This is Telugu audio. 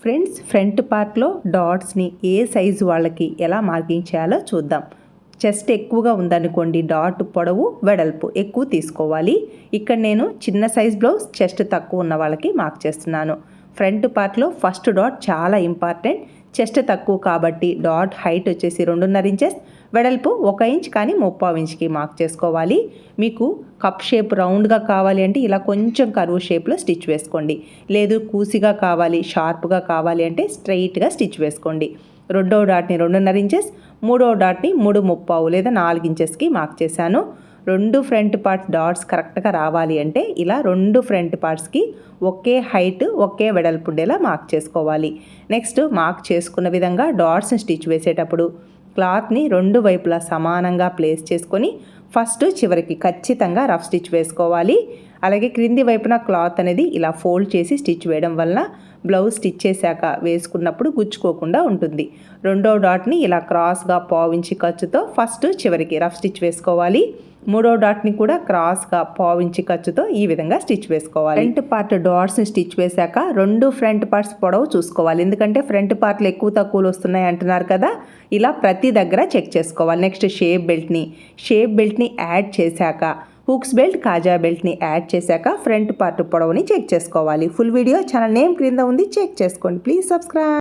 ఫ్రెండ్స్, ఫ్రంట్ పార్ట్లో డాట్స్ని ఏ సైజు వాళ్ళకి ఎలా మార్కింగ్ చేయాలో చూద్దాం. చెస్ట్ ఎక్కువగా ఉందనుకోండి, డాట్ పొడవు వెడల్పు ఎక్కువ తీసుకోవాలి. ఇక్కడ నేను చిన్న సైజ్ బ్లౌజ్, చెస్ట్ తక్కువ ఉన్న వాళ్ళకి మార్క్ చేస్తున్నాను. ఫ్రంట్ పార్ట్లో ఫస్ట్ డాట్ చాలా ఇంపార్టెంట్. చెస్ట్ తక్కువ కాబట్టి డాట్ హైట్ వచ్చేసి 2.5 ఇంచెస్, వెడల్పు 1 ఇంచ్ కానీ 3/4 ఇంచ్కి మార్క్ చేసుకోవాలి. మీకు కప్ షేప్ రౌండ్గా కావాలి అంటే ఇలా కొంచెం కర్వ్ షేప్లో స్టిచ్ వేసుకోండి. లేదు కూసిగా కావాలి, షార్ప్గా కావాలి అంటే స్ట్రైట్గా స్టిచ్ వేసుకోండి. రెండవ డాట్ని 2.5 ఇంచెస్, మూడవ డాట్ని 3/3 లేదా 4 ఇంచెస్కి మార్క్ చేశాను. 2 ఫ్రంట్ పార్ట్స్ డాట్స్ కరెక్ట్గా రావాలి అంటే ఇలా 2 ఫ్రంట్ పార్ట్స్కి ఒకే హైట్, ఒకే వెడల్పు ఉండేలా మార్క్ చేసుకోవాలి. నెక్స్ట్ మార్క్ చేసుకున్న విధంగా డాట్స్ని స్టిచ్ వేసేటప్పుడు క్లాత్ని 2 వైపులా సమానంగా ప్లేస్ చేసుకొని ఫస్ట్ చివరికి ఖచ్చితంగా రఫ్ స్టిచ్ వేసుకోవాలి. అలాగే క్రింది వైపున క్లాత్ అనేది ఇలా ఫోల్డ్ చేసి స్టిచ్ వేయడం వల్ల బ్లౌజ్ స్టిచ్ చేశాక వేసుకున్నప్పుడు గుచ్చుకోకుండా ఉంటుంది. రెండో డాట్ని ఇలా క్రాస్గా 1/4 ఇంచ్ ఖర్చుతో ఫస్ట్ చివరికి రఫ్ స్టిచ్ వేసుకోవాలి. మూడో డాట్ని కూడా క్రాస్గా 1/4 ఇంచ్ ఖర్చుతో ఈ విధంగా స్టిచ్ వేసుకోవాలి. ఫ్రంట్ పార్ట్ డాట్స్ని స్టిచ్ వేశాక 2 ఫ్రంట్ పార్ట్స్ పొడవు చూసుకోవాలి. ఎందుకంటే ఫ్రంట్ పార్ట్లు ఎక్కువ తక్కువలు వస్తున్నాయి అంటున్నారు కదా, ఇలా ప్రతి దగ్గర చెక్ చేసుకోవాలి. నెక్స్ట్ షేప్ బెల్ట్ని యాడ్ చేశాక హుక్స్ బెల్ట్, కాజా బెల్ట్ని యాడ్ చేశాక ఫ్రంట్ పార్ట్ పొడవుని చెక్ చేసుకోవాలి. ఫుల్ వీడియో ఛానల్ నేమ్ క్రింద ఉంది, చెక్ చేసుకోండి. Please subscribe.